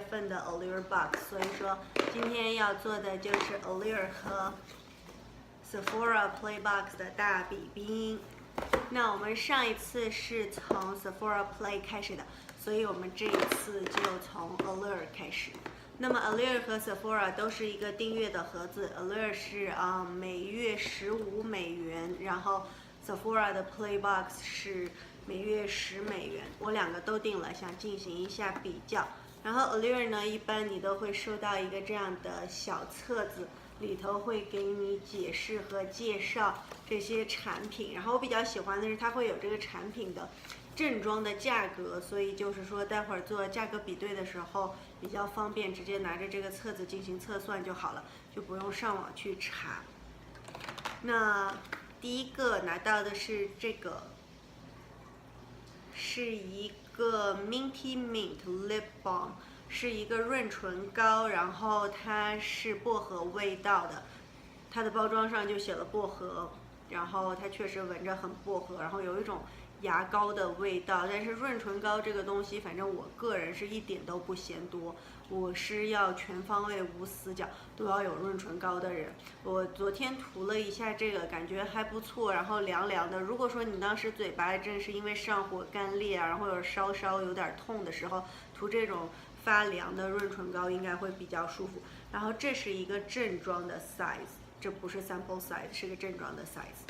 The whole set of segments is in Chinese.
份的 Allure Box， 所以说今天要做的就是 Allure 和 Sephora Play Box 的大比拼。那我们上一次是从 Sephora Play 开始的，所以我们这一次就从 Allure 开始。那么 Allure 和 Sephora 都是一个订阅的盒子 ，Allure 是每月15美元，然后 Sephora 的 Play Box 是每月10美元。我两个都订了，想进行一下比较。然后 Allure 呢，一般你都会收到一个这样的小册子，里头会给你解释和介绍这些产品。然后我比较喜欢的是它会有这个产品的正装的价格，所以就是说待会儿做价格比对的时候比较方便，直接拿着这个册子进行测算就好了，就不用上网去查。那第一个拿到的是这个，是一个 Minty Mint Lip Balm， 是一个润唇膏，然后它是薄荷味道的，它的包装上就写了薄荷，然后它确实闻着很薄荷，然后有一种牙膏的味道。但是润唇膏这个东西，反正我个人是一点都不嫌多，我是要全方位无死角都要有润唇膏的人。我昨天涂了一下这个，感觉还不错，然后凉凉的。如果说你当时嘴巴正是因为上火干裂啊，然后稍稍有点痛的时候，涂这种发凉的润唇膏应该会比较舒服。然后这是一个正装的 size， 这不是 sample size， 是个正装的 size。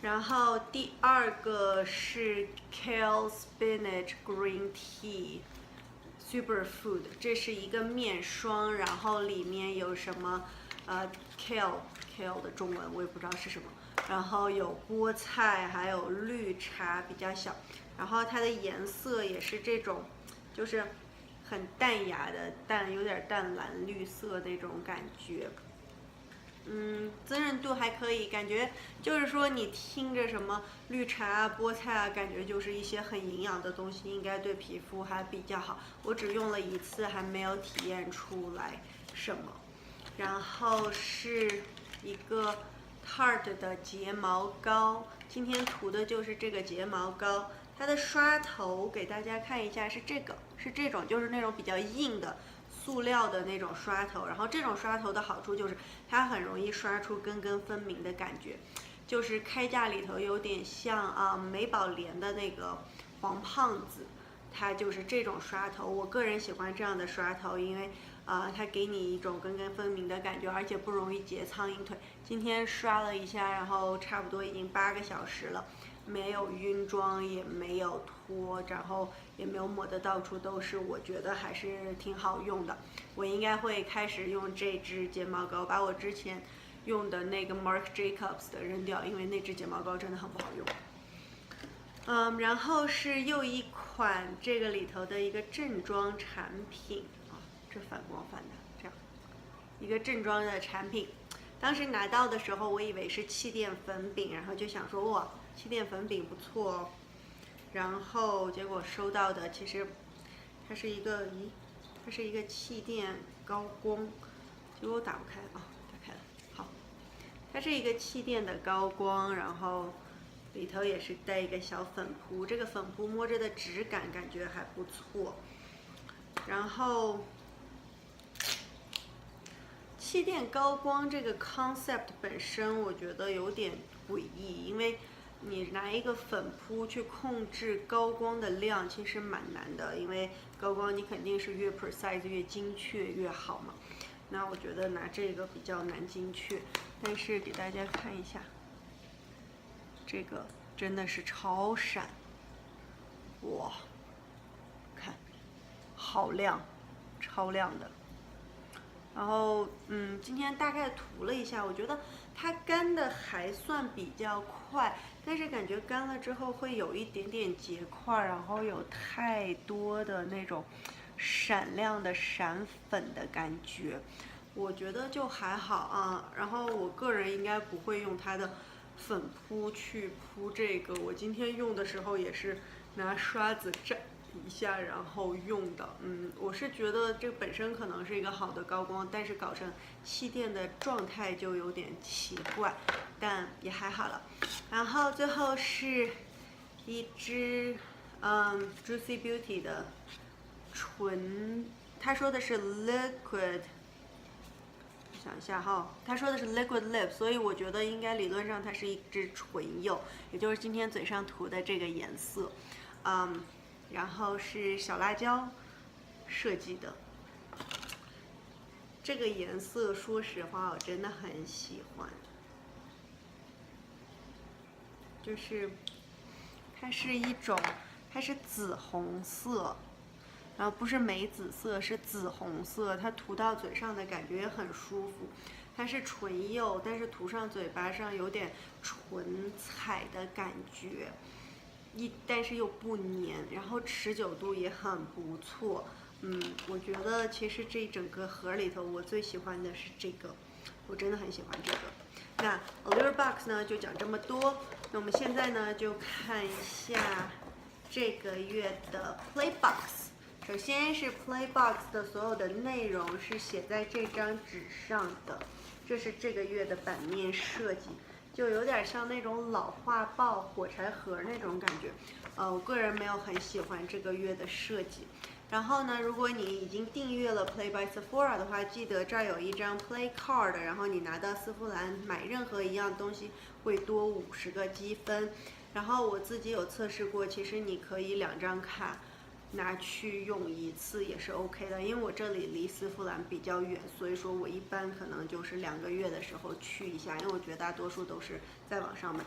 然后第二个是 Kale Spinach Green Tea Superfood， 这是一个面霜，然后里面有什么Kale 的中文我也不知道是什么，然后有菠菜，还有绿茶，比较小，然后它的颜色也是这种，就是很淡雅的有点淡蓝绿色那种感觉。滋润度还可以，感觉就是说你听着什么绿茶啊、菠菜啊，感觉就是一些很营养的东西，应该对皮肤还比较好。我只用了一次，还没有体验出来什么。然后是一个 Tarte 的睫毛膏，今天涂的就是这个睫毛膏。它的刷头给大家看一下，是这个，是这种，就是那种比较硬的塑料的那种刷头。然后这种刷头的好处就是它很容易刷出根根分明的感觉，就是开架里头有点像美宝莲的那个黄胖子，它就是这种刷头。我个人喜欢这样的刷头，因为它给你一种根根分明的感觉，而且不容易结苍蝇腿。今天刷了一下，然后差不多已经8个小时了，没有晕妆，也没有脱，然后也没有抹得到处都是，我觉得还是挺好用的。我应该会开始用这支睫毛膏，把我之前用的那个 Marc Jacobs 的扔掉，因为那支睫毛膏真的很不好用。然后是又一款这个里头的一个正装产品这反光反的，这样一个正装的产品。当时拿到的时候，我以为是气垫粉饼，然后就想说哇，气垫粉饼不错哦。然后结果收到的其实它是一个，它是一个气垫高光，结果我打不开打开了。好，它是一个气垫的高光，然后里头也是带一个小粉扑，这个粉扑摸着的质感感觉还不错。然后气垫高光这个 concept 本身我觉得有点诡异，因为你拿一个粉扑去控制高光的量其实蛮难的，因为高光你肯定是越 precise 越精确越好嘛。那我觉得拿这个比较难精确，但是给大家看一下，这个真的是超闪，哇，看，好亮，超亮的。然后今天大概涂了一下，我觉得它干的还算比较快，但是感觉干了之后会有一点点结块，然后有太多的那种闪亮的闪粉的感觉，我觉得就还好啊。然后我个人应该不会用它的粉扑去扑这个，我今天用的时候也是拿刷子蘸一下然后用的。我是觉得这本身可能是一个好的高光，但是搞成气垫的状态就有点奇怪，但也还好了。然后最后是一支Juicy Beauty 的纯，他说的是 liquid。想一下哈，他说的是 liquid lip， 所以我觉得应该理论上它是一支唇釉，也就是今天嘴上涂的这个颜色，然后是小辣椒设计的。这个颜色，说实话，我真的很喜欢，就是它是一种，它是紫红色。然后不是梅紫色，是紫红色，它涂到嘴上的感觉也很舒服。它是唇釉，但是涂上嘴巴上有点唇彩的感觉，但是又不黏，然后持久度也很不错。我觉得其实这整个盒里头，我最喜欢的是这个，我真的很喜欢这个。那 Allure Box 呢就讲这么多，那我们现在呢就看一下这个月的 Play Box。首先是 Playbox 的所有的内容是写在这张纸上的，这是这个月的版面设计，就有点像那种老画报、火柴盒那种感觉。我个人没有很喜欢这个月的设计。然后呢，如果你已经订阅了 Play by Sephora 的话，记得这儿有一张 Play Card， 然后你拿到丝芙兰买任何一样东西会多50个积分。然后我自己有测试过，其实你可以2张卡拿去用一次也是 OK 的，因为我这里离丝芙兰比较远，所以说我一般可能就是2个月的时候去一下，因为我绝大多数都是在网上买。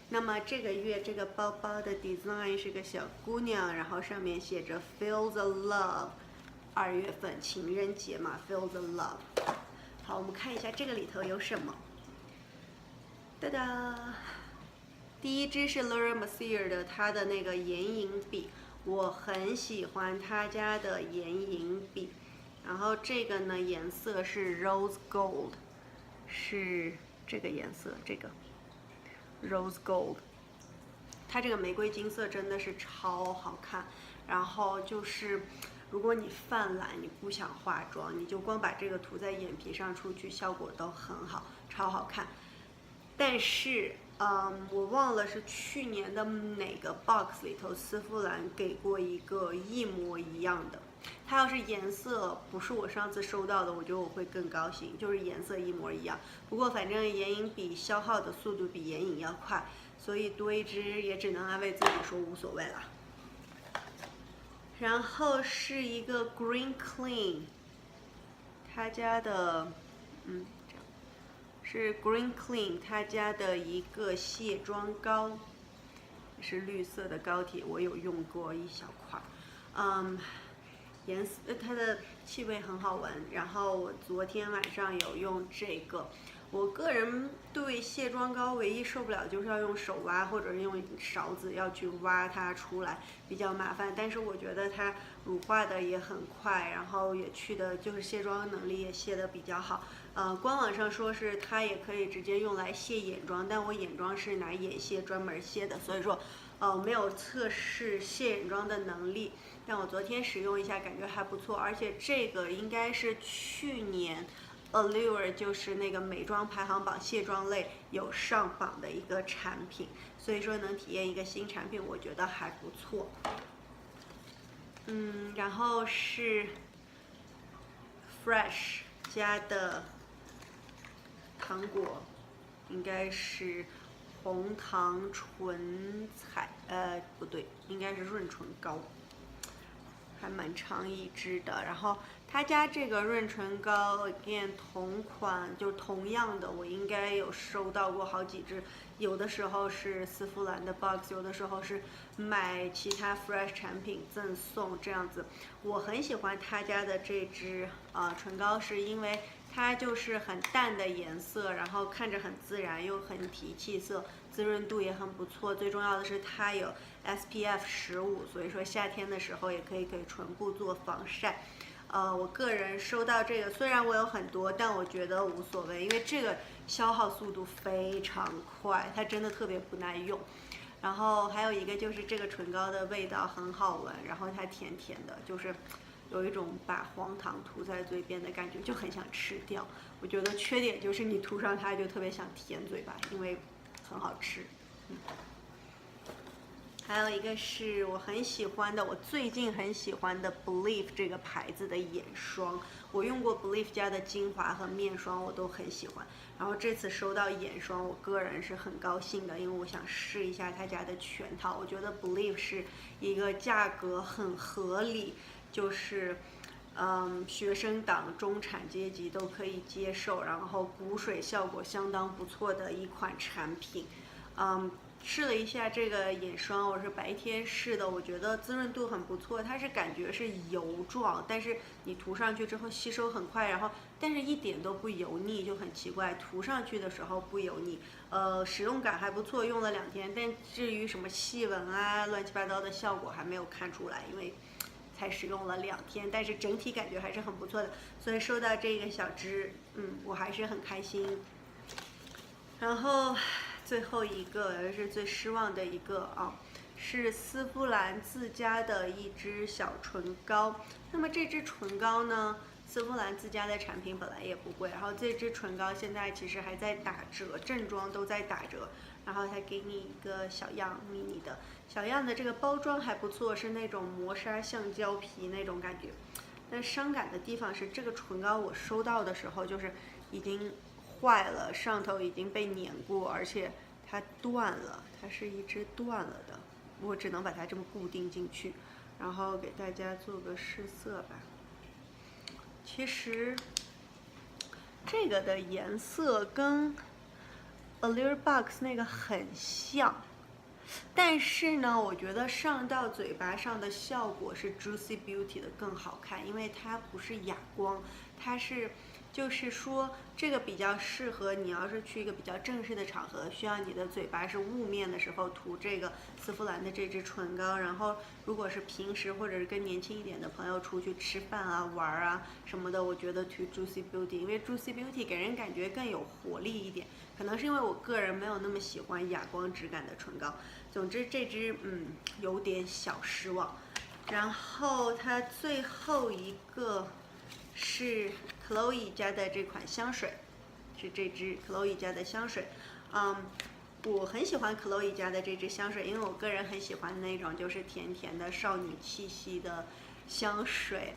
那么这个月这个包包的 design 是个小姑娘，然后上面写着 Feel the Love， 2月份情人节嘛 ，Feel the Love。好，我们看一下这个里头有什么。哒哒，第一支是 Laura Mercier 的，它的那个眼影笔。我很喜欢他家的眼影笔，然后这个呢颜色是 Rose Gold， 是这个颜色，这个 Rose Gold， 它这个玫瑰金色真的是超好看。然后就是如果你犯懒，你不想化妆，你就光把这个涂在眼皮上出去，效果都很好，超好看。但是我忘了是去年的哪个 box 里头，丝芙兰给过一个一模一样的。它要是颜色不是我上次收到的，我觉得我会更高兴，就是颜色一模一样。不过反正眼影笔消耗的速度比眼影要快，所以多一支也只能安慰自己说无所谓了。然后是一个 Green Clean， 他家的是 Green Clean 他家的一个卸妆膏，是绿色的膏体，我有用过一小块。颜色它的气味很好闻，然后我昨天晚上有用这个。我个人对卸妆膏唯一受不了就是要用手挖或者用勺子要去挖它出来，比较麻烦。但是我觉得它乳化的也很快，然后也去的就是卸妆能力也卸的比较好。官网上说是它也可以直接用来卸眼妆，但我眼妆是拿眼卸专门卸的，所以说没有测试卸眼妆的能力。但我昨天使用一下，感觉还不错，而且这个应该是去年Allure 就是那个美妆排行榜卸妆类有上榜的一个产品，所以说能体验一个新产品，我觉得还不错。然后是 Fresh 家的糖果，应该是红糖唇彩，不对，应该是润唇膏。还蛮长一支的，然后他家这个润唇膏 again 同款，就是同样的，我应该有收到过好几支，有的时候是丝芙兰的 box， 有的时候是买其他 Fresh 产品赠送这样子。我很喜欢他家的这支唇膏，是因为它就是很淡的颜色，然后看着很自然又很提气色，滋润度也很不错。最重要的是它有 SPF 15，所以说夏天的时候也可以给唇部做防晒。我个人收到这个，虽然我有很多，但我觉得无所谓，因为这个消耗速度非常快，它真的特别不耐用。然后还有一个就是这个唇膏的味道很好闻，然后它甜甜的，就是有一种把黄糖涂在嘴边的感觉，就很想吃掉。我觉得缺点就是你涂上它就特别想舔嘴巴，因为很好吃。还有一个是我很喜欢的，我最近很喜欢的 Believe 这个牌子的眼霜。我用过 Believe 家的精华和面霜，我都很喜欢。然后这次收到眼霜，我个人是很高兴的，因为我想试一下他家的全套。我觉得 Believe 是一个价格很合理，就是学生党、中产阶级都可以接受，然后补水效果相当不错的一款产品。试了一下这个眼霜，我是白天试的，我觉得滋润度很不错，它是感觉是油状，但是你涂上去之后吸收很快，然后但是一点都不油腻，就很奇怪，涂上去的时候不油腻，使用感还不错，用了2天，但至于什么细纹啊、乱七八糟的效果还没有看出来，因为才使用了2天，但是整体感觉还是很不错的，所以收到这个小支，我还是很开心。然后最后一个也是最失望的一个是丝芙兰自家的一支小唇膏。那么这支唇膏呢，丝芙兰自家的产品本来也不贵，然后这支唇膏现在其实还在打折，正装都在打折，然后它给你一个小样迷你的小样的，这个包装还不错，是那种磨砂橡胶皮那种感觉。但伤感的地方是这个唇膏我收到的时候就是已经坏了，上头已经被碾过，而且它断了，它是一支断了的，我只能把它这么固定进去，然后给大家做个试色吧。其实这个的颜色跟 Allure Box 那个很像，但是呢，我觉得上到嘴巴上的效果是 Juicy Beauty 的更好看，因为它不是哑光，它是就是说这个比较适合你要是去一个比较正式的场合，需要你的嘴巴是雾面的时候涂这个丝芙兰的这支唇膏，然后如果是平时或者是跟年轻一点的朋友出去吃饭啊、玩啊什么的，我觉得涂 Juicy Beauty， 因为 Juicy Beauty 给人感觉更有活力一点，可能是因为我个人没有那么喜欢哑光质感的唇膏。总之这支有点小失望。然后它最后一个是 Chloe 家的这款香水，是这支 Chloe 家的香水。我很喜欢 Chloe 家的这支香水，因为我个人很喜欢那种就是甜甜的少女气息的香水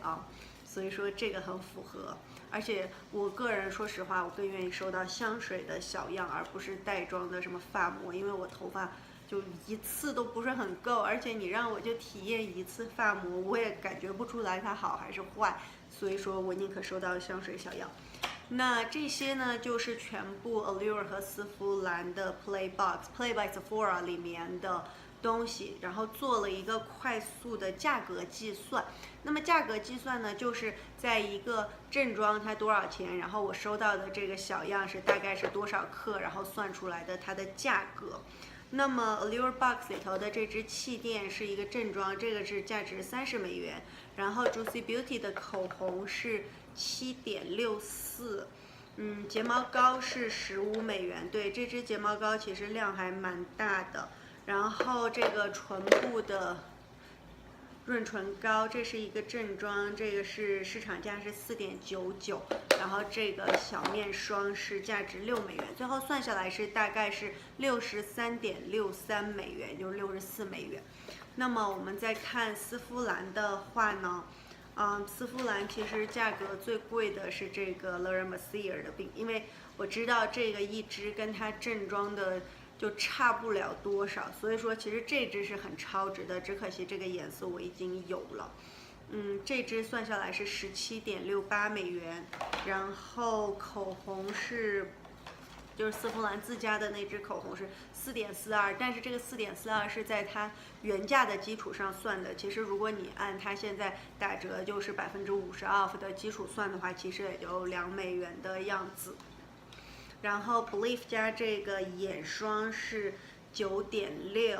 所以说这个很符合。而且我个人说实话，我更愿意收到香水的小样，而不是袋装的什么发膜，因为我头发就一次都不是很够，而且你让我就体验1次发膜，我也感觉不出来它好还是坏，所以说我宁可收到香水小样。那这些呢，就是全部 Allure 和丝芙兰的 Play by Sephora 里面的东西，然后做了一个快速的价格计算。那么价格计算呢，就是在一个正装它多少钱，然后我收到的这个小样是大概是多少克，然后算出来的它的价格。那么 Allure Box 里头的这支气垫是一个正装，这个是价值30美元。然后 Juicy Beauty 的口红是7.64，睫毛膏是15美元。对，这支睫毛膏其实量还蛮大的。然后这个唇部的润唇膏，这是一个正装，这个是市场价是4.99，然后这个小面霜是价值6美元，最后算下来是大概是63.63美元，就是64美元。那么我们再看丝芙兰的话呢，丝芙兰其实价格最贵的是这个 Laura Mercier 的因为我知道这个一支跟它正装的就差不了多少，所以说其实这支是很超值的，只可惜这个颜色我已经有了。这支算下来是17.68美元，然后口红是就是丝芙兰自家的那支口红是4.42，但是这个4.42是在它原价的基础上算的。其实如果你按它现在打折就是50% off 的基础算的话，其实也就2美元的样子。然后 Believe 家这个眼霜是9.6，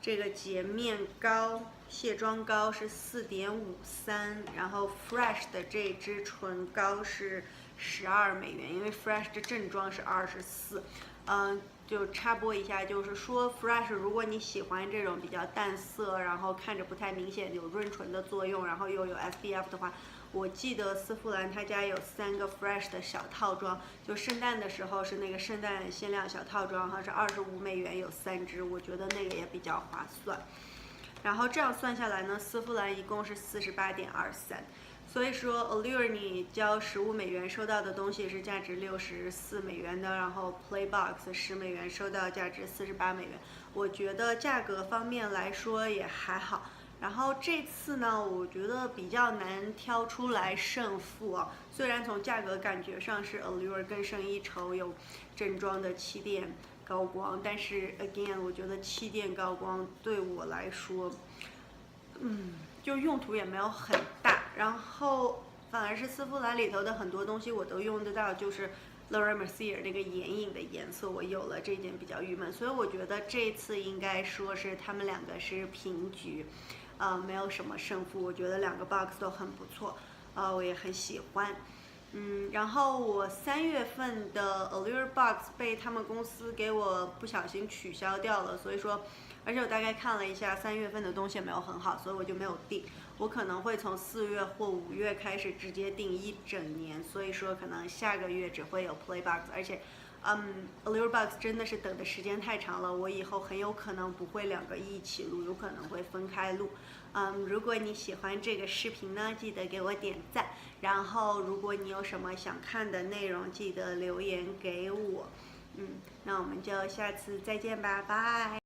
这个洁面膏、卸妆膏是4.53，然后 Fresh 的这支唇膏是12美元，因为 Fresh 的正装是24。就插播一下，就是说 Fresh， 如果你喜欢这种比较淡色，然后看着不太明显有润唇的作用，然后又有 SPF 的话，我记得丝芙兰他家有3个 Fresh 的小套装，就圣诞的时候是那个圣诞限量小套装，好像是$25有3支，我觉得那个也比较划算。然后这样算下来呢，丝芙兰一共是48.23。所以说 Allure 你交$15收到的东西是价值$64的，然后 Playbox $10收到价值48美元，我觉得价格方面来说也还好。然后这次呢，我觉得比较难挑出来胜负啊。虽然从价格感觉上是 Allure 更胜一筹，有正装的气垫高光，但是 again 我觉得气垫高光对我来说，就用途也没有很大，然后反而是丝芙兰里头的很多东西我都用得到，就是 Laura Mercier 那个眼影的颜色我有了，这一点比较郁闷，所以我觉得这次应该说是他们两个是平局，没有什么胜负，我觉得2个 box 都很不错，我也很喜欢。然后我3月份的 Allure Box 被他们公司给我不小心取消掉了，所以说，而且我大概看了一下3月份的东西也没有很好，所以我就没有订。我可能会从4月或5月开始直接订1整年，所以说可能下个月只会有 Play Box， 而且Allure Box 真的是等的时间太长了，我以后很有可能不会2个一起录，有可能会分开录。如果你喜欢这个视频呢，记得给我点赞。然后，如果你有什么想看的内容，记得留言给我。那我们就下次再见吧，拜。